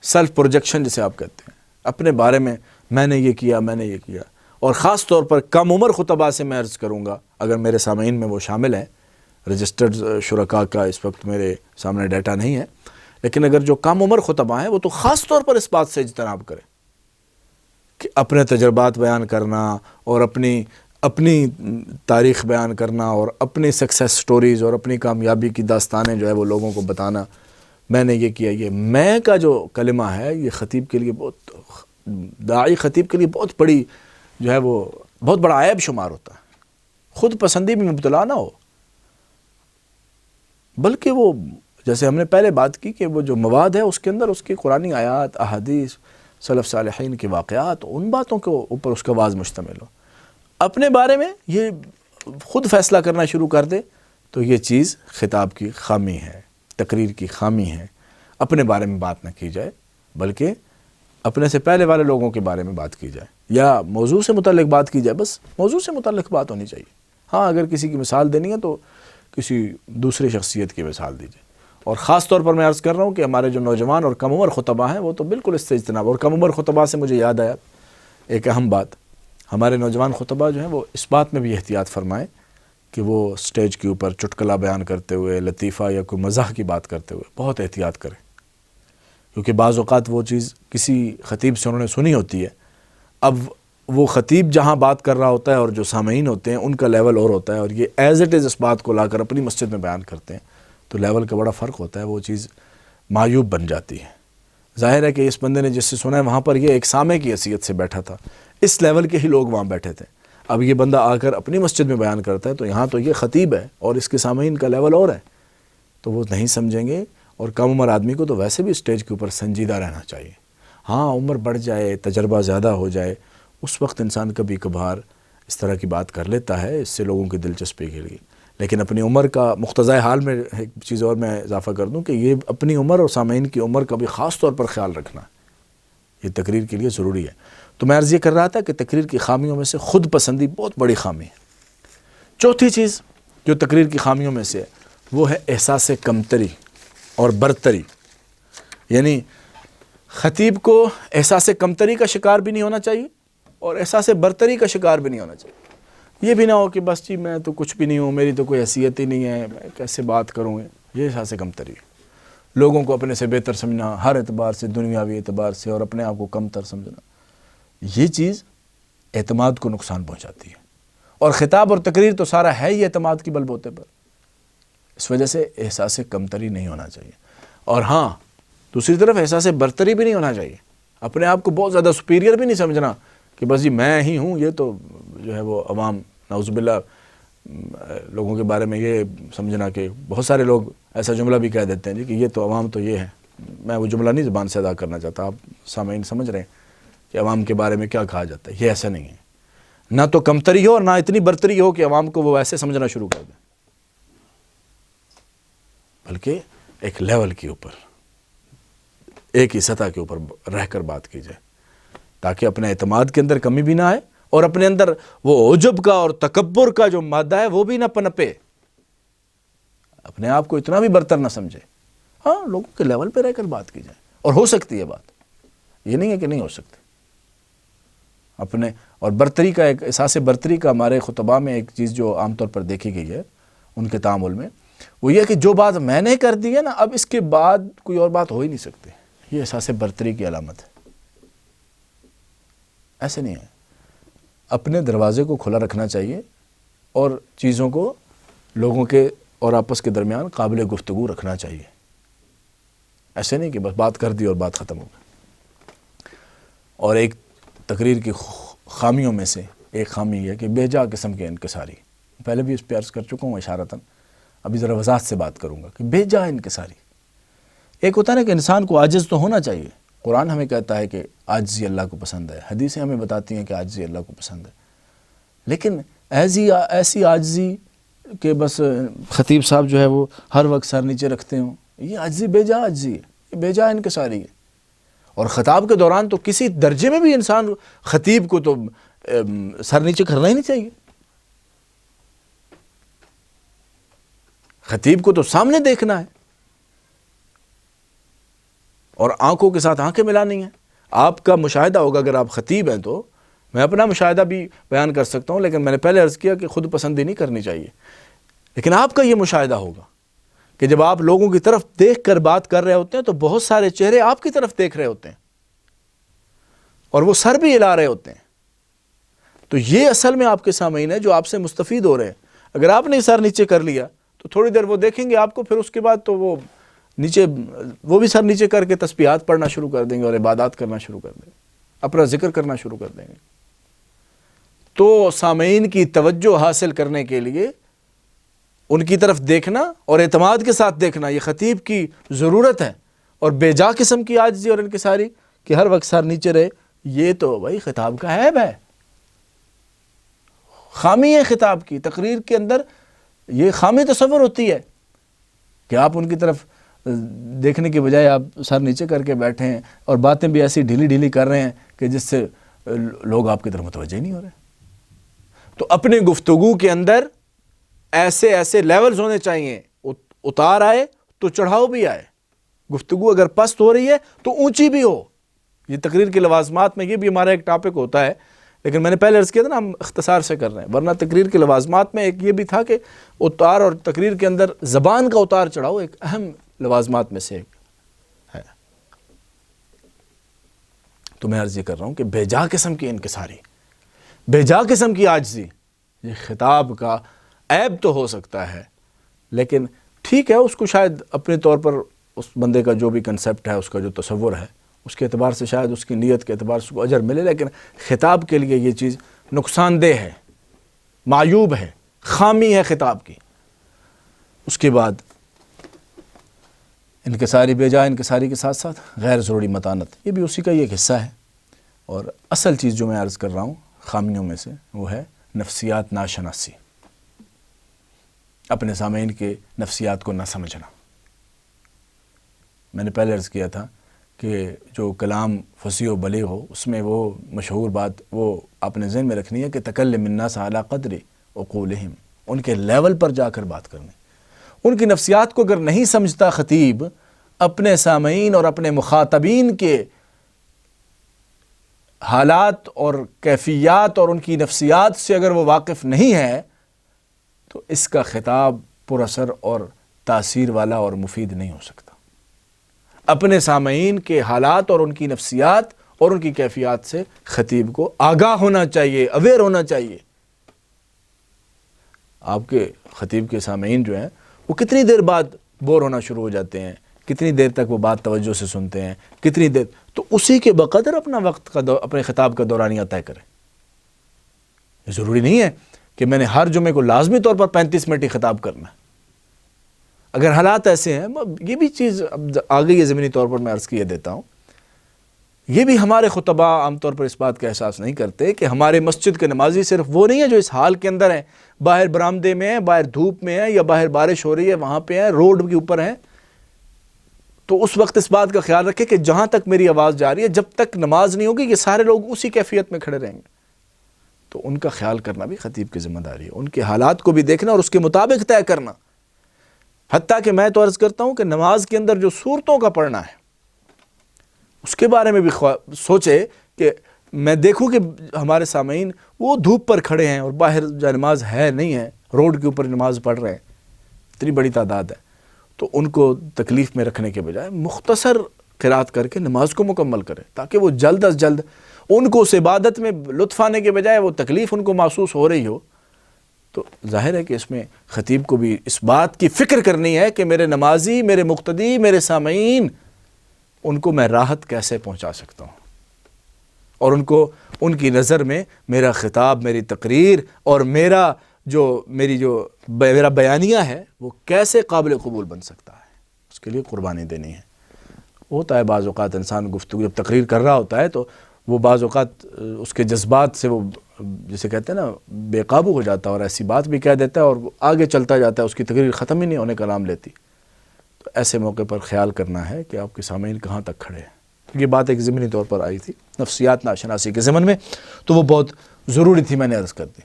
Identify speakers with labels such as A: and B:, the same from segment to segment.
A: Self projection جسے آپ کہتے ہیں، اپنے بارے میں نے یہ کیا، میں نے یہ کیا. اور خاص طور پر کم عمر خطباء سے میں عرض کروں گا، اگر میرے سامعین میں وہ شامل ہیں، رجسٹرڈ شرکاء کا اس وقت میرے سامنے ڈیٹا نہیں ہے، لیکن اگر جو کم عمر خطباء ہیں وہ تو خاص طور پر اس بات سے اجتناب کریں کہ اپنے تجربات بیان کرنا اور اپنی تاریخ بیان کرنا اور اپنی سکسیس سٹوریز اور اپنی کامیابی کی داستانیں جو ہے وہ لوگوں کو بتانا. میں نے یہ کیا، یہ میں کا جو کلمہ ہے یہ خطیب کے لیے داعی خطیب کے لیے بہت بڑی جو ہے وہ بہت بڑا عیب شمار ہوتا ہے. خود پسندی میں مبتلا نہ ہو، بلکہ وہ جیسے ہم نے پہلے بات کی کہ وہ جو مواد ہے اس کے اندر اس کی قرآنی آیات، احادیث، سلف صالحین کے واقعات، ان باتوں کے اوپر اس کا واعظ مشتمل ہو. اپنے بارے میں یہ خود فیصلہ کرنا شروع کر دے تو یہ چیز خطاب کی خامی ہے، تقریر کی خامی ہے. اپنے بارے میں بات نہ کی جائے بلکہ اپنے سے پہلے والے لوگوں کے بارے میں بات کی جائے، یا موضوع سے متعلق بات کی جائے، بس موضوع سے متعلق بات ہونی چاہیے. ہاں اگر کسی کی مثال دینی ہے تو کسی دوسری شخصیت کی مثال دیجیے. اور خاص طور پر میں عرض کر رہا ہوں کہ ہمارے جو نوجوان اور کم عمر خطباء ہیں وہ تو بالکل اس سے اجتناب. اور کم عمر خطباء سے مجھے یاد آیا ایک اہم بات، ہمارے نوجوان خطباء جو ہیں وہ اس بات میں بھی احتیاط فرمائیں کہ وہ سٹیج کے اوپر چٹکلا بیان کرتے ہوئے، لطیفہ یا کوئی مزاح کی بات کرتے ہوئے بہت احتیاط کریں، کیونکہ بعض اوقات وہ چیز کسی خطیب سے انہوں نے سنی ہوتی ہے. اب وہ خطیب جہاں بات کر رہا ہوتا ہے اور جو سامعین ہوتے ہیں ان کا لیول اور ہوتا ہے، اور یہ ایز اٹ از اس بات کو لا کر اپنی مسجد میں بیان کرتے ہیں تو لیول کا بڑا فرق ہوتا ہے. وہ چیز معیوب بن جاتی ہے. ظاہر ہے کہ اس بندے نے جس سے سنا ہے وہاں پر یہ ایک سامع کی حیثیت سے بیٹھا تھا، اس لیول کے ہی لوگ وہاں بیٹھے تھے. اب یہ بندہ آ کر اپنی مسجد میں بیان کرتا ہے تو یہاں تو یہ خطیب ہے اور اس کے سامعین کا لیول اور ہے، تو وہ نہیں سمجھیں گے. اور کم عمر آدمی کو تو ویسے بھی اسٹیج کے اوپر سنجیدہ رہنا چاہیے. ہاں عمر بڑھ جائے، تجربہ زیادہ ہو جائے، اس وقت انسان کبھی کبھار اس طرح کی بات کر لیتا ہے، اس سے لوگوں کی دلچسپی کے لیے. لیکن اپنی عمر کا مقتضۂ حال میں ایک چیز اور میں اضافہ کر دوں کہ یہ اپنی عمر اور سامعین کی عمر کا بھی خاص طور پر خیال رکھنا یہ تقریر کے لیے ضروری ہے. تو میں عرض یہ کر رہا تھا کہ تقریر کی خامیوں میں سے خود پسندی بہت بڑی خامی ہے. چوتھی چیز جو تقریر کی خامیوں میں سے ہے وہ ہے احساس کمتری اور برتری. یعنی خطیب کو احساس کمتری کا شکار بھی نہیں ہونا چاہیے اور احساس برتری کا شکار بھی نہیں ہونا چاہیے. یہ بھی نہ ہو کہ بس جی میں تو کچھ بھی نہیں ہوں، میری تو کوئی حیثیت ہی نہیں ہے، میں کیسے بات کروں. یہ احساس کمتری ہے. لوگوں کو اپنے سے بہتر سمجھنا ہر اعتبار سے، دنیاوی اعتبار سے، اور اپنے آپ کو کم تر سمجھنا، یہ چیز اعتماد کو نقصان پہنچاتی ہے. اور خطاب اور تقریر تو سارا ہے ہی اعتماد کی بل بوتے پر. اس وجہ سے احساس کمتری نہیں ہونا چاہیے. اور ہاں دوسری طرف احساس برتری بھی نہیں ہونا چاہیے. اپنے آپ کو بہت زیادہ سپیریئر بھی نہیں سمجھنا کہ بس جی میں ہی ہوں. یہ تو جو ہے وہ عوام نعوذ باللہ لوگوں کے بارے میں یہ سمجھنا کہ بہت سارے لوگ ایسا جملہ بھی کہہ دیتے ہیں جی کہ یہ تو عوام تو یہ ہے. میں وہ جملہ نہیں زبان سے ادا کرنا چاہتا، آپ سامعین سمجھ رہے ہیں کہ عوام کے بارے میں کیا کہا جاتا ہے. یہ ایسا نہیں ہے. نہ تو کمتری ہو اور نہ اتنی برتری ہو کہ عوام کو وہ ایسے سمجھنا شروع کر دیں، بلکہ ایک لیول کے اوپر، ایک ہی سطح کے اوپر رہ کر بات کی جائے تاکہ اپنے اعتماد کے اندر کمی بھی نہ آئے اور اپنے اندر وہ عجب کا اور تکبر کا جو مادہ ہے وہ بھی نہ پنپے. اپنے آپ کو اتنا بھی برتر نہ سمجھے. ہاں لوگوں کے لیول پہ رہ کر بات کی جائے، اور ہو سکتی ہے بات، یہ نہیں ہے کہ نہیں ہو سکتی. اپنے اور برتری کا ایک احساس برتری کا ہمارے خطباء میں ایک چیز جو عام طور پر دیکھی گئی ہے ان کے تعامل میں، وہ یہ کہ جو بات میں نے کر دی ہے نا اب اس کے بعد کوئی اور بات ہو ہی نہیں سکتی. یہ احساس برتری کی علامت ہے. ایسے نہیں ہے. اپنے دروازے کو کھلا رکھنا چاہیے اور چیزوں کو لوگوں کے اور آپس کے درمیان قابل گفتگو رکھنا چاہیے. ایسے نہیں کہ بس بات کر دی اور بات ختم ہو گئی. اور ایک تقریر کی خامیوں میں سے ایک خامی یہ ہے کہ بے جا قسم کے انکساری. پہلے بھی اس پہ عرض کر چکا ہوں اشارتاً، ابھی ذرا وضاحت سے بات کروں گا کہ بے جا انکساری. ایک ہوتا ہے نا کہ انسان کو عاجز تو ہونا چاہیے. قرآن ہمیں کہتا ہے کہ عاجزی اللہ کو پسند ہے، حدیثیں ہمیں بتاتی ہیں کہ عاجزی اللہ کو پسند ہے. لیکن ایسی عاجزی کہ بس خطیب صاحب جو ہے وہ ہر وقت سر نیچے رکھتے ہوں، یہ عاجزی بے جا عاجزی ہے، یہ بے جا انکساری ہے. اور خطاب کے دوران تو کسی درجے میں بھی انسان خطیب کو تو سر نیچے کرنا ہی نہیں چاہیے. خطیب کو تو سامنے دیکھنا ہے. اور آنکھوں کے ساتھ آنکھیں ملانی ہیں. آپ کا مشاہدہ ہوگا، اگر آپ خطیب ہیں تو میں اپنا مشاہدہ بھی بیان کر سکتا ہوں، لیکن میں نے پہلے عرض کیا کہ خود پسندی نہیں کرنی چاہیے. لیکن آپ کا یہ مشاہدہ ہوگا کہ جب آپ لوگوں کی طرف دیکھ کر بات کر رہے ہوتے ہیں تو بہت سارے چہرے آپ کی طرف دیکھ رہے ہوتے ہیں اور وہ سر بھی ہلا رہے ہوتے ہیں. تو یہ اصل میں آپ کے سامعین ہے جو آپ سے مستفید ہو رہے ہیں. اگر آپ نے سر نیچے کر لیا تو تھوڑی دیر وہ دیکھیں گے آپ کو، پھر اس کے بعد تو وہ بھی سر نیچے کر کے تسبیحات پڑھنا شروع کر دیں گے اور عبادات کرنا شروع کر دیں گے، اپنا ذکر کرنا شروع کر دیں گے. تو سامعین کی توجہ حاصل کرنے کے لیے ان کی طرف دیکھنا اور اعتماد کے ساتھ دیکھنا یہ خطیب کی ضرورت ہے. اور بے جا قسم کی عاجزی اور انکساری کہ ہر وقت سر نیچے رہے، یہ تو بھائی خطاب کا عیب ہے، خامی ہے خطاب کی. تقریر کے اندر یہ خامی تصور ہوتی ہے کہ آپ ان کی طرف دیکھنے کے بجائے آپ سر نیچے کر کے بیٹھے ہیں اور باتیں بھی ایسی ڈھیلی ڈھیلی کر رہے ہیں کہ جس سے لوگ آپ کی طرف متوجہ نہیں ہو رہے. تو اپنے گفتگو کے اندر ایسے لیولز ہونے چاہیے، اتار آئے تو چڑھاؤ بھی آئے. گفتگو اگر پست ہو رہی ہے تو اونچی بھی ہو. یہ تقریر کے لوازمات میں یہ بھی ہمارا ایک ٹاپک ہوتا ہے، لیکن میں نے پہلے عرض کیا تھا نا ہم اختصار سے کر رہے ہیں، ورنہ تقریر کے لوازمات میں ایک یہ بھی تھا کہ اتار اور تقریر کے اندر زبان کا اتار چڑھاؤ ایک اہم لوازمات میں سے ایک ہے. تو میں عرض یہ کر رہا ہوں کہ بے جا قسم کی انکساری، بے جا قسم کی عاجزی یہ خطاب کا عیب تو ہو سکتا ہے، لیکن ٹھیک ہے، اس کو شاید اپنے طور پر اس بندے کا جو بھی کنسیپٹ ہے، اس کا جو تصور ہے، اس کے اعتبار سے شاید اس کی نیت کے اعتبار سے اس کو اجر ملے، لیکن خطاب کے لیے یہ چیز نقصان دہ ہے، معیوب ہے، خامی ہے خطاب کی. اس کے بعد انکساری، بے جا انکساری کے ساتھ ساتھ غیر ضروری متانت، یہ بھی اسی کا ایک حصہ ہے. اور اصل چیز جو میں عرض کر رہا ہوں خامیوں میں سے وہ ہے نفسیات ناشناسی، اپنے سامعین کے نفسیات کو نہ سمجھنا. میں نے پہلے عرض کیا تھا کہ جو کلام فصیح و بلیغ ہو اس میں وہ مشہور بات وہ آپ نے ذہن میں رکھنی ہے کہ تکلم الناس علی قدر عقولہم، ان کے لیول پر جا کر بات کرنی. ان کی نفسیات کو اگر نہیں سمجھتا خطیب، اپنے سامعین اور اپنے مخاطبین کے حالات اور کیفیات اور ان کی نفسیات سے اگر وہ واقف نہیں ہے تو اس کا خطاب پر اثر اور تاثیر والا اور مفید نہیں ہو سکتا. اپنے سامعین کے حالات اور ان کی نفسیات اور ان کی کیفیات سے خطیب کو آگاہ ہونا چاہیے، اویئر ہونا چاہیے. آپ کے خطیب کے سامعین جو ہیں وہ کتنی دیر بعد بور ہونا شروع ہو جاتے ہیں، کتنی دیر تک وہ بات توجہ سے سنتے ہیں، کتنی دیر، تو اسی کے بقدر اپنا وقت کا اپنے خطاب کا دورانیہ طے کریں. ضروری نہیں ہے کہ میں نے ہر جمعے کو لازمی طور پر 35 منٹ ہی خطاب کرنا ہے. اگر حالات ایسے ہیں، یہ بھی چیز اب آگے یہ ضمنی طور پر میں عرض کیے دیتا ہوں، یہ بھی ہمارے خطبہ عام طور پر اس بات کا احساس نہیں کرتے کہ ہمارے مسجد کے نمازی صرف وہ نہیں ہیں جو اس حال کے اندر ہیں، باہر برآمدے میں ہیں، باہر دھوپ میں ہیں، یا باہر بارش ہو رہی ہے وہاں پہ ہیں، روڈ کے اوپر ہیں. تو اس وقت اس بات کا خیال رکھے کہ جہاں تک میری آواز جا رہی ہے جب تک نماز نہیں ہوگی یہ سارے لوگ اسی کیفیت میں کھڑے رہیں گے. تو ان کا خیال کرنا بھی خطیب کی ذمہ داری ہے، ان کے حالات کو بھی دیکھنا اور اس کے مطابق طے کرنا. حتیٰ کہ میں تو عرض کرتا ہوں کہ نماز کے اندر جو صورتوں کا پڑھنا ہے اس کے بارے میں بھی سوچے کہ میں دیکھوں کہ ہمارے سامعین وہ دھوپ پر کھڑے ہیں اور باہر جو نماز ہے نہیں ہے، روڈ کے اوپر نماز پڑھ رہے ہیں، اتنی بڑی تعداد ہے. تو ان کو تکلیف میں رکھنے کے بجائے مختصر قرات کر کے نماز کو مکمل کرے تاکہ وہ جلد از جلد ان کو اس عبادت میں لطف آنے کے بجائے وہ تکلیف ان کو محسوس ہو رہی ہو. تو ظاہر ہے کہ اس میں خطیب کو بھی اس بات کی فکر کرنی ہے کہ میرے نمازی، میرے مقتدی، میرے سامعین، ان کو میں راحت کیسے پہنچا سکتا ہوں، اور ان کو ان کی نظر میں میرا خطاب، میری تقریر اور میرا بیانیہ ہے وہ کیسے قابل قبول بن سکتا ہے. اس کے لیے قربانی دینی ہے. ہوتا ہے بعض اوقات انسان گفتگو جب تقریر کر رہا ہوتا ہے تو وہ بعض اوقات اس کے جذبات سے وہ جسے کہتے ہیں نا بے قابو ہو جاتا ہے اور ایسی بات بھی کہہ دیتا ہے اور وہ آگے چلتا جاتا ہے، اس کی تقریر ختم ہی نہیں ہونے کا نام لیتی. تو ایسے موقع پر خیال کرنا ہے کہ آپ کے سامعین کہاں تک کھڑے ہیں. یہ بات ایک ضمنی طور پر آئی تھی نفسیات ناشناسی کے ضمن میں، تو وہ بہت ضروری تھی، میں نے عرض کر دی.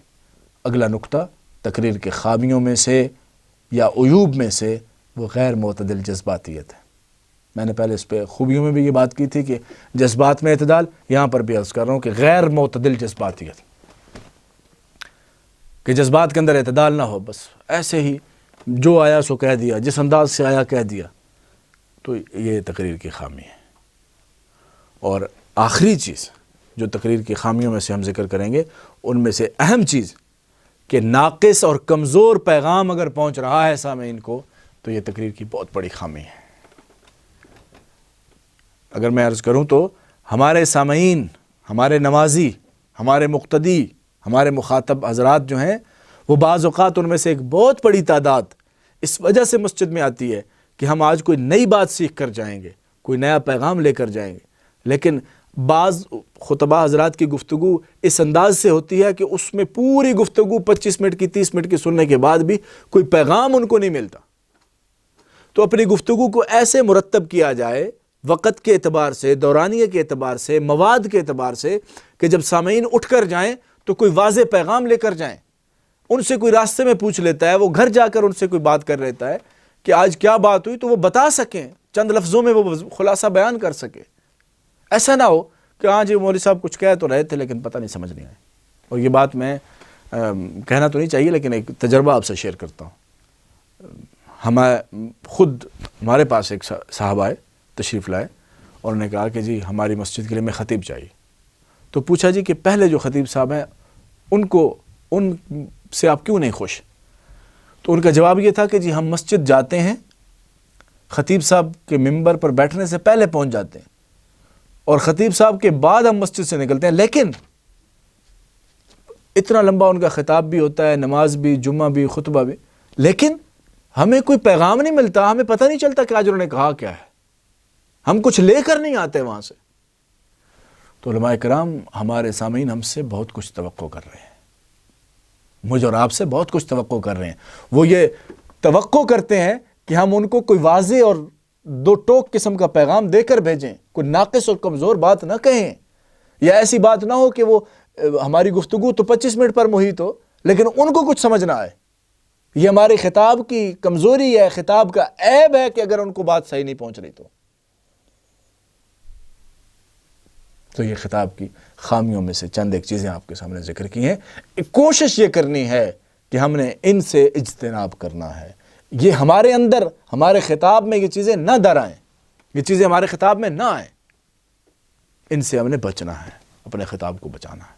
A: اگلا نقطہ تقریر کے خامیوں میں سے یا عیوب میں سے وہ غیر معتدل جذباتیت ہے. میں نے پہلے اس پہ خوبیوں میں بھی یہ بات کی تھی کہ جذبات میں اعتدال، یہاں پر بھی عرض کر رہا ہوں کہ غیر معتدل جذباتیت، کہ جذبات کے اندر اعتدال نہ ہو، بس ایسے ہی جو آیا سو کہہ دیا، جس انداز سے آیا کہہ دیا، تو یہ تقریر کی خامی ہے۔ اور آخری چیز جو تقریر کی خامیوں میں سے ہم ذکر کریں گے، ان میں سے اہم چیز کہ ناقص اور کمزور پیغام اگر پہنچ رہا ہے سامعین کو تو یہ تقریر کی بہت بڑی خامی ہے۔ اگر میں عرض کروں تو ہمارے سامعین، ہمارے نمازی، ہمارے مقتدی، ہمارے مخاطب حضرات جو ہیں، وہ بعض اوقات ان میں سے ایک بہت بڑی تعداد اس وجہ سے مسجد میں آتی ہے کہ ہم آج کوئی نئی بات سیکھ کر جائیں گے، کوئی نیا پیغام لے کر جائیں گے، لیکن بعض خطبہ حضرات کی گفتگو اس انداز سے ہوتی ہے کہ اس میں پوری گفتگو 25 منٹ کی 30 منٹ کی سننے کے بعد بھی کوئی پیغام ان کو نہیں ملتا۔ تو اپنی گفتگو کو ایسے مرتب کیا جائے وقت کے اعتبار سے، دورانیے کے اعتبار سے، مواد کے اعتبار سے، کہ جب سامعین اٹھ کر جائیں تو کوئی واضح پیغام لے کر جائیں۔ ان سے کوئی راستے میں پوچھ لیتا ہے، وہ گھر جا کر ان سے کوئی بات کر لیتا ہے کہ آج کیا بات ہوئی، تو وہ بتا سکیں، چند لفظوں میں وہ خلاصہ بیان کر سکے۔ ایسا نہ ہو کہ ہاں جی مولوی صاحب کچھ کہہ تو رہے تھے لیکن پتہ نہیں سمجھ نہیں آئے۔ اور یہ بات میں کہنا تو نہیں چاہیے لیکن ایک تجربہ آپ سے شیئر کرتا ہوں۔ ہمارے پاس ایک صاحب آئے، تشریف لائے، اور انہوں نے کہا کہ جی ہماری مسجد کے لیے میں خطیب چاہیے۔ تو پوچھا جی کہ پہلے جو خطیب صاحب ہیں ان سے آپ کیوں نہیں خوش؟ تو ان کا جواب یہ تھا کہ جی ہم مسجد جاتے ہیں، خطیب صاحب کے ممبر پر بیٹھنے سے پہلے پہنچ جاتے ہیں، اور خطیب صاحب کے بعد ہم مسجد سے نکلتے ہیں، لیکن اتنا لمبا ان کا خطاب بھی ہوتا ہے، نماز بھی، جمعہ بھی، خطبہ بھی، لیکن ہمیں کوئی پیغام نہیں ملتا، ہمیں پتہ نہیں چلتا کہ آج انہوں نے کہا کیا ہے، ہم کچھ لے کر نہیں آتے وہاں سے۔ تو علماء کرام، ہمارے سامعین ہم سے بہت کچھ توقع کر رہے ہیں، مجھ اور آپ سے بہت کچھ توقع کر رہے ہیں۔ وہ یہ توقع کرتے ہیں کہ ہم ان کو کوئی واضح اور دو ٹوک قسم کا پیغام دے کر بھیجیں، کوئی ناقص اور کمزور بات نہ کہیں، یا ایسی بات نہ ہو کہ وہ ہماری گفتگو تو 25 منٹ پر محیط ہو لیکن ان کو کچھ سمجھ نہ آئے۔ یہ ہمارے خطاب کی کمزوری ہے، خطاب کا عیب ہے کہ اگر ان کو بات صحیح نہیں پہنچ رہی تو یہ خطاب کی خامیوں میں سے چند ایک چیزیں آپ کے سامنے ذکر کی ہیں۔ کوشش یہ کرنی ہے کہ ہم نے ان سے اجتناب کرنا ہے، یہ ہمارے اندر، ہمارے خطاب میں یہ چیزیں نہ درائیں، یہ چیزیں ہمارے خطاب میں نہ آئیں، ان سے ہم نے بچنا ہے، اپنے خطاب کو بچانا ہے۔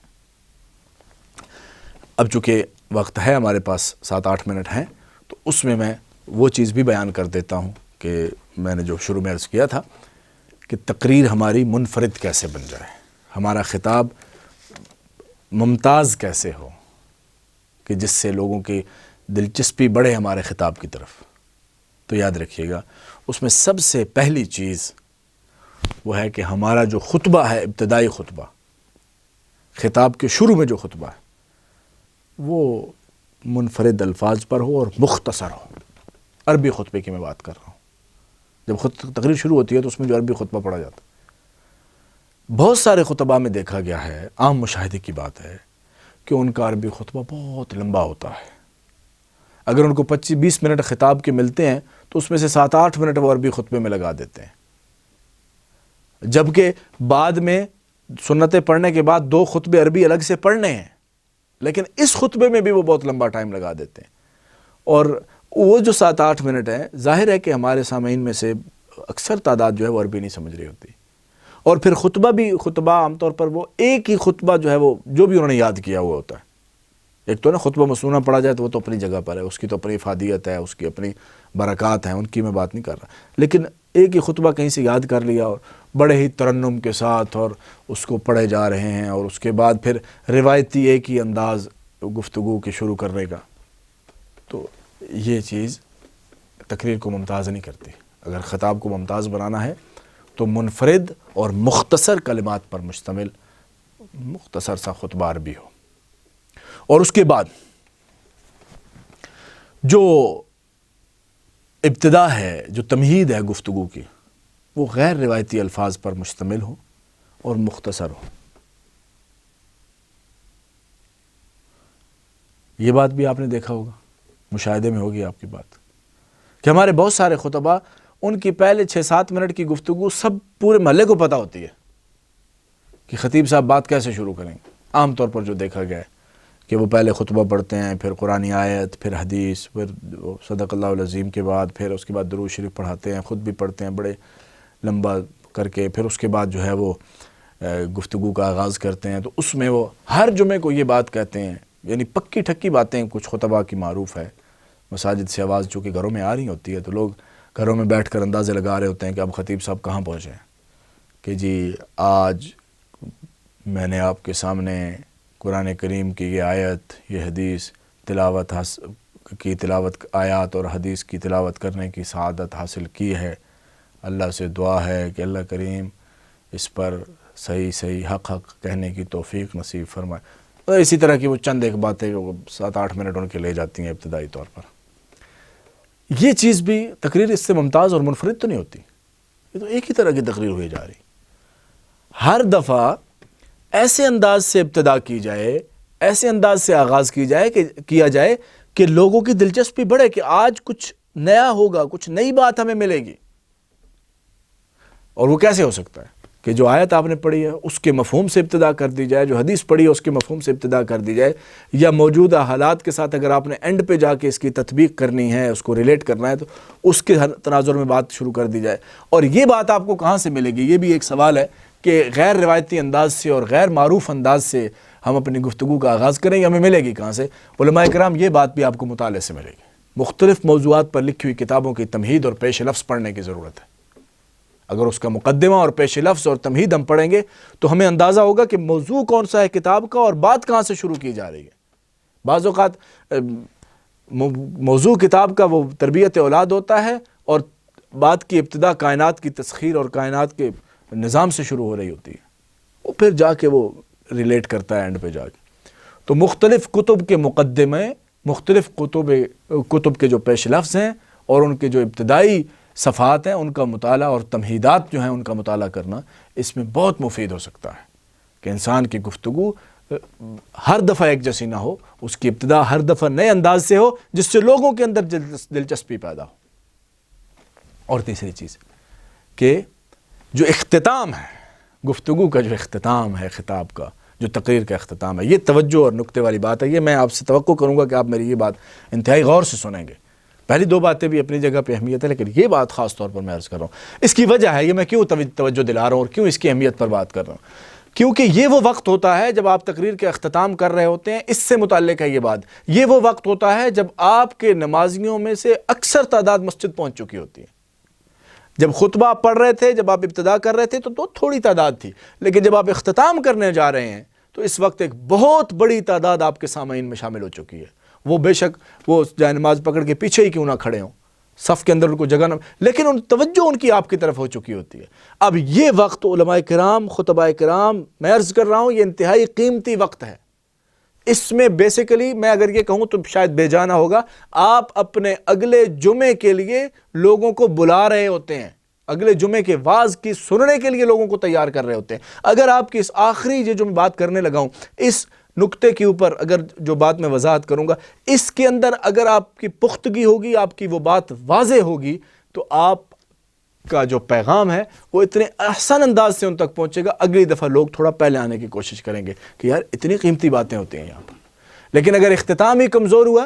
A: اب چونکہ وقت ہے ہمارے پاس 7-8 منٹ ہیں، تو اس میں وہ چیز بھی بیان کر دیتا ہوں کہ میں نے جو شروع میں عرض کیا تھا کہ تقریر ہماری منفرد کیسے بن جائے، ہمارا خطاب ممتاز کیسے ہو کہ جس سے لوگوں کی دلچسپی بڑھے ہمارے خطاب کی طرف۔ تو یاد رکھیے گا، اس میں سب سے پہلی چیز وہ ہے کہ ہمارا جو خطبہ ہے، ابتدائی خطبہ، خطاب کے شروع میں جو خطبہ ہے، وہ منفرد الفاظ پر ہو اور مختصر ہو۔ عربی خطبے کی میں بات کر رہا ہوں، جب تقریر شروع ہوتی ہے تو اس میں جو عربی خطبہ پڑھا جاتا ہے، بہت سارے خطبہ میں دیکھا گیا ہے، عام مشاہدے کی بات ہے کہ ان کا عربی خطبہ بہت لمبا ہوتا ہے۔ اگر ان کو 25-20 منٹ خطاب کے ملتے ہیں تو اس میں سے 7-8 منٹ وہ عربی خطبے میں لگا دیتے ہیں، جبکہ بعد میں سنتیں پڑھنے کے بعد 2 خطبے عربی الگ سے پڑھنے ہیں، لیکن اس خطبے میں بھی وہ بہت لمبا ٹائم لگا دیتے ہیں۔ اور وہ جو 7-8 منٹ ہے، ظاہر ہے کہ ہمارے سامعین میں سے اکثر تعداد جو ہے وہ عربی نہیں سمجھ رہی ہوتی، اور پھر خطبہ عام طور پر وہ ایک ہی خطبہ جو ہے وہ جو بھی انہوں نے یاد کیا ہوا ہوتا ہے۔ ایک تو نا خطبہ مسنونہ پڑھا جائے تو وہ تو اپنی جگہ پر ہے، اس کی تو اپنی افادیت ہے، اس کی اپنی برکات ہیں، ان کی میں بات نہیں کر رہا، لیکن ایک ہی خطبہ کہیں سے یاد کر لیا اور بڑے ہی ترنم کے ساتھ اور اس کو پڑھے جا رہے ہیں، اور اس کے بعد پھر روایتی ایک ہی انداز گفتگو کے شروع کرنے کا، تو یہ چیز تقریر کو ممتاز نہیں کرتی۔ اگر خطاب کو ممتاز بنانا ہے تو منفرد اور مختصر کلمات پر مشتمل مختصر سا خطبہ عربی ہو، اور اس کے بعد جو ابتدا ہے، جو تمہید ہے گفتگو کی، وہ غیر روایتی الفاظ پر مشتمل ہو اور مختصر ہو۔ یہ بات بھی آپ نے دیکھا ہوگا، مشاہدے میں ہوگی آپ کی بات، کہ ہمارے بہت سارے خطبہ ان کی پہلے 6-7 منٹ کی گفتگو سب پورے محلے کو پتہ ہوتی ہے کہ خطیب صاحب بات کیسے شروع کریں گے۔ عام طور پر جو دیکھا گیا ہے کہ وہ پہلے خطبہ پڑھتے ہیں، پھر قرآن آیت، پھر حدیث، پھر صدق اللہ العظیم کے بعد پھر اس کے بعد درود شریف پڑھاتے ہیں، خود بھی پڑھتے ہیں بڑے لمبا کر کے، پھر اس کے بعد جو ہے وہ گفتگو کا آغاز کرتے ہیں۔ تو اس میں وہ ہر جمعے کو یہ بات کہتے ہیں، یعنی پکی ٹھکی باتیں کچھ خطبہ کی معروف ہے۔ مساجد سے آواز چونکہ گھروں میں آ رہی ہوتی ہے تو لوگ گھروں میں بیٹھ کر اندازے لگا رہے ہوتے ہیں کہ اب خطیب صاحب کہاں پہنچے ہیں، کہ جی آج میں نے آپ کے سامنے قرآن کریم کی یہ آیت، یہ حدیث تلاوت آیات اور حدیث کی تلاوت کرنے کی سعادت حاصل کی ہے۔ اللہ سے دعا ہے کہ اللہ کریم اس پر صحیح حق کہنے کی توفیق نصیب فرمائے۔ اور اسی طرح کی وہ چند ایک باتیں جو 7-8 منٹ ان کے لے جاتی ہیں ابتدائی طور پر۔ یہ چیز بھی تقریر اس سے ممتاز اور منفرد تو نہیں ہوتی، یہ تو ایک ہی طرح کی تقریر ہوئی جا رہی۔ ہر دفعہ ایسے انداز سے ابتدا کی جائے، ایسے انداز سے آغاز کیا جائے کہ لوگوں کی دلچسپی بڑھے کہ آج کچھ نیا ہوگا، کچھ نئی بات ہمیں ملے گی۔ اور وہ کیسے ہو سکتا ہے کہ جو آیت آپ نے پڑھی ہے اس کے مفہوم سے ابتدا کر دی جائے، جو حدیث پڑھی ہے اس کے مفہوم سے ابتدا کر دی جائے، یا موجودہ حالات کے ساتھ اگر آپ نے اینڈ پہ جا کے اس کی تطبیق کرنی ہے، اس کو ریلیٹ کرنا ہے تو اس کے تناظر میں بات شروع کر دی جائے۔ اور یہ بات آپ کو کہاں سے ملے گی؟ یہ بھی ایک سوال ہے کہ غیر روایتی انداز سے اور غیر معروف انداز سے ہم اپنی گفتگو کا آغاز کریں گے، ہمیں ملے گی کہاں سے؟ علماء کرام یہ بات بھی آپ کو مطالعے سے ملے گی۔ مختلف موضوعات پر لکھی ہوئی کتابوں کی تمہید اور پیش لفظ پڑھنے کی ضرورت ہے۔ اگر اس کا مقدمہ اور پیش لفظ اور تمہید ہم پڑھیں گے تو ہمیں اندازہ ہوگا کہ موضوع کون سا ہے کتاب کا اور بات کہاں سے شروع کی جا رہی ہے۔ بعض اوقات موضوع کتاب کا وہ تربیت اولاد ہوتا ہے اور بات کی ابتدا کائنات کی تسخیر اور کائنات کے نظام سے شروع ہو رہی ہوتی ہے، وہ پھر جا کے وہ ریلیٹ کرتا ہے اینڈ پہ جا کے۔ تو مختلف کتب کے مقدمے، مختلف کتب کے جو پیش لفظ ہیں اور ان کے جو ابتدائی صفحات ہیں ان کا مطالعہ اور تمہیدات جو ہیں ان کا مطالعہ کرنا اس میں بہت مفید ہو سکتا ہے کہ انسان کی گفتگو ہر دفعہ ایک جیسی نہ ہو، اس کی ابتدا ہر دفعہ نئے انداز سے ہو جس سے لوگوں کے اندر دلچسپی پیدا ہو۔ اور تیسری چیز کہ جو اختتام ہے، گفتگو کا جو اختتام ہے، خطاب کا جو تقریر کا اختتام ہے، یہ توجہ اور نکتے والی بات ہے۔ یہ میں آپ سے توقع کروں گا کہ آپ میری یہ بات انتہائی غور سے سنیں گے۔ پہلی دو باتیں بھی اپنی جگہ پہ اہمیت ہے، لیکن یہ بات خاص طور پر میں عرض کر رہا ہوں۔ اس کی وجہ ہے، یہ میں کیوں توجہ دلا رہا ہوں اور کیوں اس کی اہمیت پر بات کر رہا ہوں، کیونکہ یہ وہ وقت ہوتا ہے جب آپ تقریر کا اختتام کر رہے ہوتے ہیں۔ اس سے متعلق ہے یہ بات، یہ وہ وقت ہوتا ہے جب آپ کے نمازیوں میں سے اکثر تعداد مسجد پہنچ چکی ہوتی ہے۔ جب خطبہ آپ پڑھ رہے تھے، جب آپ ابتدا کر رہے تھے تو تھوڑی تعداد تھی، لیکن جب آپ اختتام کرنے جا رہے ہیں تو اس وقت ایک بہت بڑی تعداد آپ کے سامعین میں شامل ہو چکی ہے۔ وہ بے شک وہ جائے نماز پکڑ کے پیچھے ہی کیوں نہ کھڑے ہوں، صف کے اندر ان کو جگہ نہ، لیکن ان توجہ ان کی آپ کی طرف ہو چکی ہوتی ہے۔ اب یہ وقت علماء کرام، خطباء کرام، میں عرض کر رہا ہوں یہ انتہائی قیمتی وقت ہے۔ اس میں بیسیکلی میں اگر یہ کہوں تو شاید بے جانا ہوگا، آپ اپنے اگلے جمعے کے لیے لوگوں کو بلا رہے ہوتے ہیں، اگلے جمعے کے واعظ کی سننے کے لیے لوگوں کو تیار کر رہے ہوتے ہیں۔ اگر آپ کی اس آخری یہ جو میں بات کرنے لگا ہوں، اس نکتے کے اوپر اگر جو بات میں وضاحت کروں گا، اس کے اندر اگر آپ کی پختگی ہوگی، آپ کی وہ بات واضح ہوگی، تو آپ کا جو پیغام ہے وہ اتنے احسن انداز سے ان تک پہنچے گا، اگلی دفعہ لوگ تھوڑا پہلے آنے کی کوشش کریں گے کہ یار اتنی قیمتی باتیں ہوتی ہیں یہاں پر۔ لیکن اگر اختتام ہی کمزور ہوا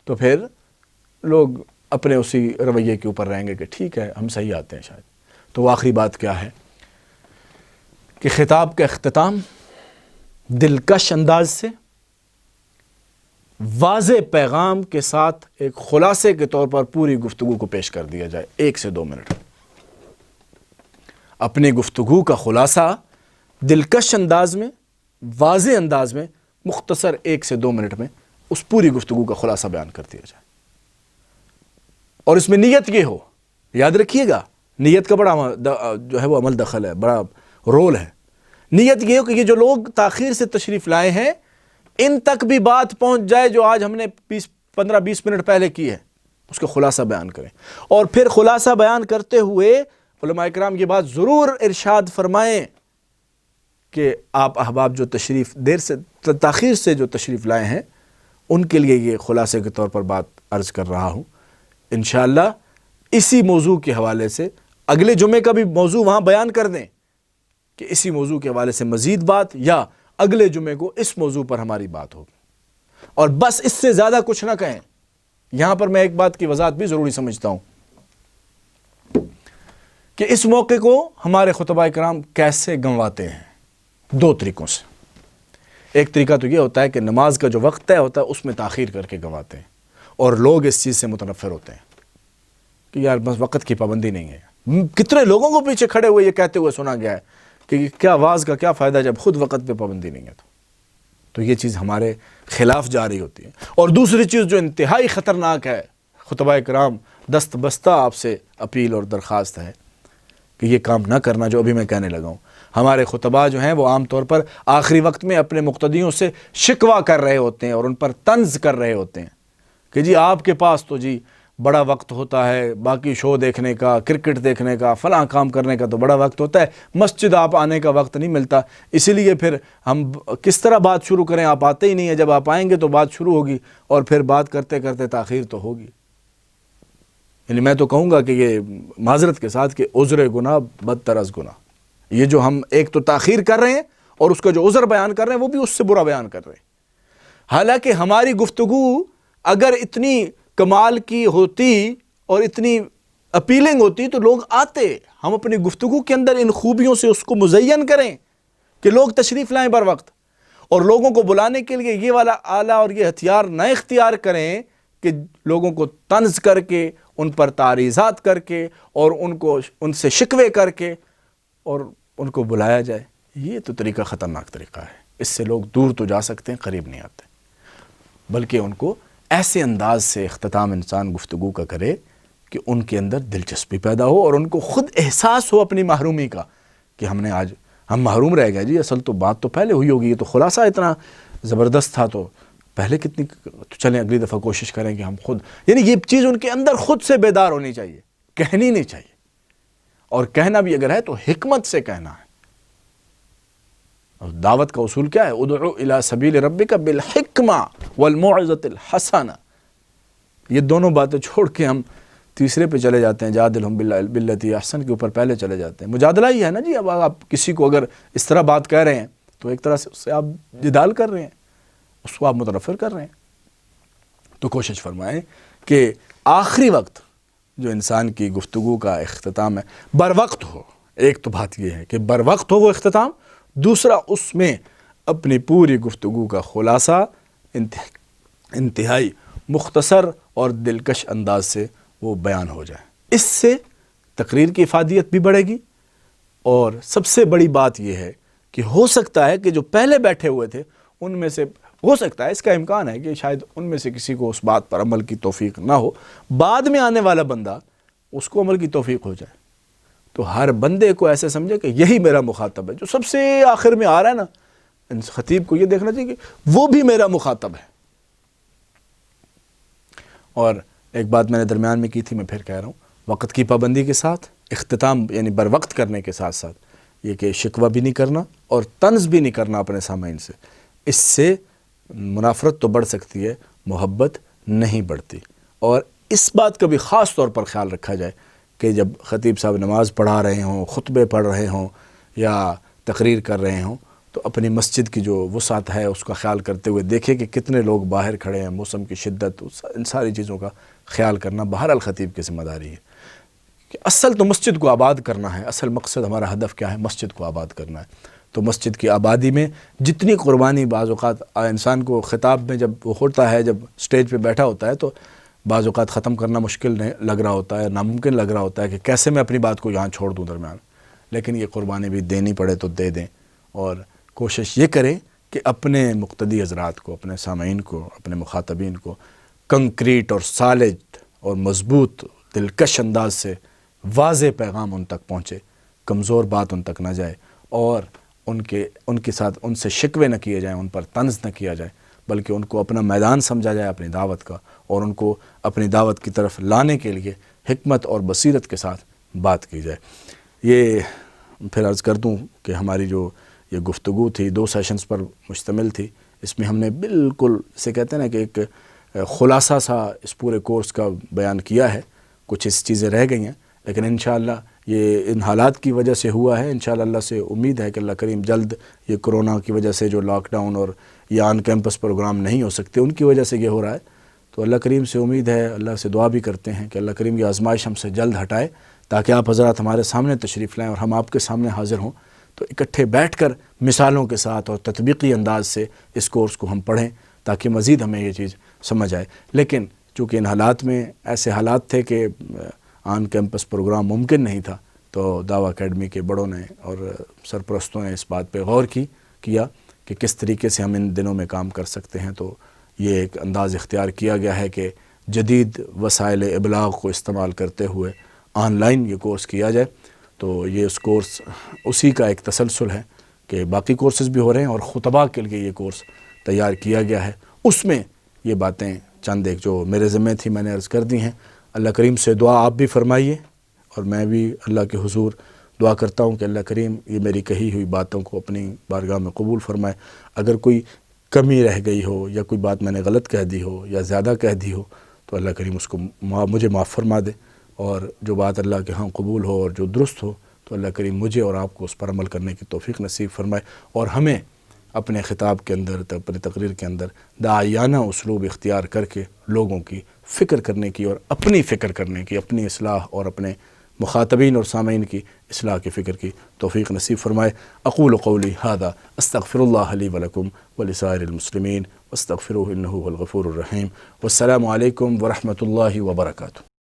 A: تو پھر لوگ اپنے اسی رویے کے اوپر رہیں گے کہ ٹھیک ہے ہم صحیح آتے ہیں شاید۔ تو وہ آخری بات کیا ہے کہ خطاب کا اختتام دلکش انداز سے واضح پیغام کے ساتھ ایک خلاصے کے طور پر پوری گفتگو کو پیش کر دیا جائے 1 سے 2 منٹ۔ اپنی گفتگو کا خلاصہ دلکش انداز میں، واضح انداز میں، مختصر 1 سے 2 منٹ میں اس پوری گفتگو کا خلاصہ بیان کر دیا جائے۔ اور اس میں نیت یہ ہو، یاد رکھیے گا نیت کا بڑا جو ہے وہ عمل دخل ہے، بڑا رول ہے۔ نیت یہ ہو کہ یہ جو لوگ تاخیر سے تشریف لائے ہیں ان تک بھی بات پہنچ جائے جو آج ہم نے 15-20 منٹ پہلے کی ہے، اس کا خلاصہ بیان کریں۔ اور پھر خلاصہ بیان کرتے ہوئے علماء کرام یہ بات ضرور ارشاد فرمائیں کہ آپ احباب جو تاخیر سے جو تشریف لائے ہیں ان کے لیے یہ خلاصے کے طور پر بات عرض کر رہا ہوں۔ انشاءاللہ اسی موضوع کے حوالے سے اگلے جمعے کا بھی موضوع وہاں بیان کر دیں کہ اسی موضوع کے حوالے سے مزید بات، یا اگلے جمعے کو اس موضوع پر ہماری بات ہوگی، اور بس اس سے زیادہ کچھ نہ کہیں۔ یہاں پر میں ایک بات کی وضاحت بھی ضروری سمجھتا ہوں کہ اس موقع کو ہمارے خطباء کرام کیسے گنواتے ہیں، دو طریقوں سے۔ ایک طریقہ تو یہ ہوتا ہے کہ نماز کا جو وقت طے ہوتا ہے اس میں تاخیر کر کے گنواتے ہیں، اور لوگ اس چیز سے متنفر ہوتے ہیں کہ یار بس وقت کی پابندی نہیں ہے۔ کتنے لوگوں کو پیچھے کھڑے ہوئے یہ کہتے ہوئے سنا گیا ہے کہ کیا واز کا کیا فائدہ جب خود وقت پہ پابندی نہیں ہے۔ تو یہ چیز ہمارے خلاف جاری ہوتی ہے۔ اور دوسری چیز جو انتہائی خطرناک ہے، خطباء کرام دست بستہ آپ سے اپیل اور درخواست ہے کہ یہ کام نہ کرنا جو ابھی میں کہنے لگا ہوں۔ ہمارے خطباء جو ہیں وہ عام طور پر آخری وقت میں اپنے مقتدیوں سے شکوہ کر رہے ہوتے ہیں اور ان پر طنز کر رہے ہوتے ہیں کہ جی آپ کے پاس تو جی بڑا وقت ہوتا ہے، باقی شو دیکھنے کا، کرکٹ دیکھنے کا، فلاں کام کرنے کا تو بڑا وقت ہوتا ہے، مسجد آپ آنے کا وقت نہیں ملتا، اسی لیے پھر ہم کس طرح بات شروع کریں، آپ آتے ہی نہیں ہیں، جب آپ آئیں گے تو بات شروع ہوگی اور پھر بات کرتے کرتے تاخیر تو ہوگی۔ یعنی میں تو کہوں گا کہ یہ معذرت کے ساتھ کہ عذر گناہ بدتر از گناہ، یہ جو ہم ایک تو تاخیر کر رہے ہیں اور اس کا جو عذر بیان کر رہے ہیں وہ بھی اس سے برا بیان کر رہے ہیں۔ حالانکہ ہماری گفتگو اگر اتنی کمال کی ہوتی اور اتنی اپیلنگ ہوتی تو لوگ آتے، ہم اپنی گفتگو کے اندر ان خوبیوں سے اس کو مزین کریں کہ لوگ تشریف لائیں بر وقت، اور لوگوں کو بلانے کے لیے یہ والا آلہ اور یہ ہتھیار نہ اختیار کریں کہ لوگوں کو طنز کر کے، ان پر تعریضات کر کے اور ان سے شکوے کر کے اور ان کو بلایا جائے۔ یہ تو طریقہ خطرناک طریقہ ہے، اس سے لوگ دور تو جا سکتے ہیں، قریب نہیں آتے، بلکہ ان کو ایسے انداز سے اختتام انسان گفتگو کا کرے کہ ان کے اندر دلچسپی پیدا ہو اور ان کو خود احساس ہو اپنی محرومی کا کہ ہم محروم رہ گئے جی، اصل تو بات تو پہلے ہوئی ہوگی، یہ تو خلاصہ اتنا زبردست تھا تو پہلے کتنی، تو چلیں اگلی دفعہ کوشش کریں کہ ہم خود، یعنی یہ چیز ان کے اندر خود سے بیدار ہونی چاہیے، کہنی نہیں چاہیے، اور کہنا بھی اگر ہے تو حکمت سے کہنا ہے۔ اور دعوت کا اصول کیا ہے؟ ادعو الی سبیل ربک بالحکمہ والموعظۃ الحسنہ۔ یہ دونوں باتیں چھوڑ کے ہم تیسرے پہ چلے جاتے ہیں، جادلہم باللتی احسن کے اوپر پہلے چلے جاتے ہیں۔ مجادلہ ہی ہے نا جی، اب آپ کسی کو اگر اس طرح بات کہہ رہے ہیں تو ایک طرح سے اس سے آپ جدال کر رہے ہیں، اس کو آپ متنفر کر رہے ہیں۔ تو کوشش فرمائیں کہ آخری وقت جو انسان کی گفتگو کا اختتام ہے بر وقت ہو۔ ایک تو بات یہ ہے کہ بر وقت ہو وہ اختتام، دوسرا اس میں اپنی پوری گفتگو کا خلاصہ انتہائی مختصر اور دلکش انداز سے وہ بیان ہو جائے۔ اس سے تقریر کی افادیت بھی بڑھے گی، اور سب سے بڑی بات یہ ہے کہ ہو سکتا ہے کہ جو پہلے بیٹھے ہوئے تھے ان میں سے، ہو سکتا ہے، اس کا امکان ہے کہ شاید ان میں سے کسی کو اس بات پر عمل کی توفیق نہ ہو، بعد میں آنے والا بندہ اس کو عمل کی توفیق ہو جائے۔ تو ہر بندے کو ایسے سمجھے کہ یہی میرا مخاطب ہے، جو سب سے آخر میں آ رہا ہے نا، اس خطیب کو یہ دیکھنا چاہیے کہ وہ بھی میرا مخاطب ہے۔ اور ایک بات میں نے درمیان میں کی تھی، میں پھر کہہ رہا ہوں، وقت کی پابندی کے ساتھ اختتام یعنی بر وقت کرنے کے ساتھ ساتھ یہ کہ شکوہ بھی نہیں کرنا اور طنز بھی نہیں کرنا اپنے سامعین سے۔ اس سے منافرت تو بڑھ سکتی ہے، محبت نہیں بڑھتی۔ اور اس بات کا بھی خاص طور پر خیال رکھا جائے کہ جب خطیب صاحب نماز پڑھا رہے ہوں، خطبے پڑھ رہے ہوں یا تقریر کر رہے ہوں تو اپنی مسجد کی جو وسعت ہے اس کا خیال کرتے ہوئے دیکھیں کہ کتنے لوگ باہر کھڑے ہیں، موسم کی شدت، ان ساری چیزوں کا خیال کرنا بہرحال خطیب کی ذمہ داری ہے۔ کہ اصل تو مسجد کو آباد کرنا ہے، اصل مقصد ہمارا ہدف کیا ہے؟ مسجد کو آباد کرنا ہے۔ تو مسجد کی آبادی میں جتنی قربانی، بعض اوقات انسان کو خطاب میں جب وہ ہوتا ہے، جب سٹیج پہ بیٹھا ہوتا ہے تو بعض اوقات ختم کرنا مشکل لگ رہا ہوتا ہے، ناممکن لگ رہا ہوتا ہے کہ کیسے میں اپنی بات کو یہاں چھوڑ دوں درمیان، لیکن یہ قربانی بھی دینی پڑے تو دے دیں، اور کوشش یہ کریں کہ اپنے مقتدی حضرات کو، اپنے سامعین کو، اپنے مخاطبین کو کنکریٹ اور سالج اور مضبوط دلکش انداز سے واضح پیغام ان تک پہنچے، کمزور بات ان تک نہ جائے، اور ان کے ساتھ ان سے شکوے نہ کیے جائیں، ان پر طنز نہ کیا جائے، بلکہ ان کو اپنا میدان سمجھا جائے اپنی دعوت کا، اور ان کو اپنی دعوت کی طرف لانے کے لیے حکمت اور بصیرت کے ساتھ بات کی جائے۔ یہ پھر عرض کر دوں کہ ہماری جو یہ گفتگو تھی 2 سیشنز پر مشتمل تھی، اس میں ہم نے بالکل اسے کہتے ہیں نا کہ ایک خلاصہ سا اس پورے کورس کا بیان کیا ہے، کچھ اس چیزیں رہ گئی ہیں، لیکن انشاءاللہ یہ ان حالات کی وجہ سے ہوا ہے۔ انشاءاللہ اللہ سے امید ہے کہ اللہ کریم جلد یہ کرونا کی وجہ سے جو لاک ڈاؤن اور یہ آن کیمپس پروگرام نہیں ہو سکتے ان کی وجہ سے یہ ہو رہا ہے، تو اللہ کریم سے امید ہے، اللہ سے دعا بھی کرتے ہیں کہ اللہ کریم یہ آزمائش ہم سے جلد ہٹائے، تاکہ آپ حضرات ہمارے سامنے تشریف لائیں اور ہم آپ کے سامنے حاضر ہوں، تو اکٹھے بیٹھ کر مثالوں کے ساتھ اور تطبیقی انداز سے اس کورس کو ہم پڑھیں تاکہ مزید ہمیں یہ چیز سمجھ آئے۔ لیکن چونکہ ان حالات میں ایسے حالات تھے کہ آن کیمپس پروگرام ممکن نہیں تھا، تو دعویٰ اکیڈمی کے بڑوں نے اور سرپرستوں نے اس بات پہ غور کیا کہ کس طریقے سے ہم ان دنوں میں کام کر سکتے ہیں، تو یہ ایک انداز اختیار کیا گیا ہے کہ جدید وسائل ابلاغ کو استعمال کرتے ہوئے آن لائن یہ کورس کیا جائے۔ تو یہ اس کورس اسی کا ایک تسلسل ہے کہ باقی کورسز بھی ہو رہے ہیں اور خطباء کے لیے یہ کورس تیار کیا گیا ہے، اس میں یہ باتیں چند ایک جو میرے ذمہ تھی میں نے عرض کر دی ہیں۔ اللہ کریم سے دعا آپ بھی فرمائیے اور میں بھی اللہ کے حضور دعا کرتا ہوں کہ اللہ کریم یہ میری کہی ہوئی باتوں کو اپنی بارگاہ میں قبول فرمائے۔ اگر کوئی کمی رہ گئی ہو یا کوئی بات میں نے غلط کہہ دی ہو یا زیادہ کہہ دی ہو تو اللہ کریم اس کو مجھے معاف فرما دے، اور جو بات اللہ کے ہاں قبول ہو اور جو درست ہو تو اللہ کریم مجھے اور آپ کو اس پر عمل کرنے کی توفیق نصیب فرمائے، اور ہمیں اپنے خطاب کے اندر، اپنی تقریر کے اندر داعیانہ اسلوب اختیار کر کے لوگوں کی فکر کرنے کی اور اپنی فکر کرنے کی، اپنی اصلاح اور اپنے مخاطبین اور سامعین کی اصلاح کی فکر کی توفیق نصیب فرمائے۔ اقول قولی ھذا استغفر اللہ لی ولکم ولسائر المسلمین واستغفروہ انہ هو الغفور الرحیم، والسلام علیکم ورحمۃ اللہ وبرکاتہ۔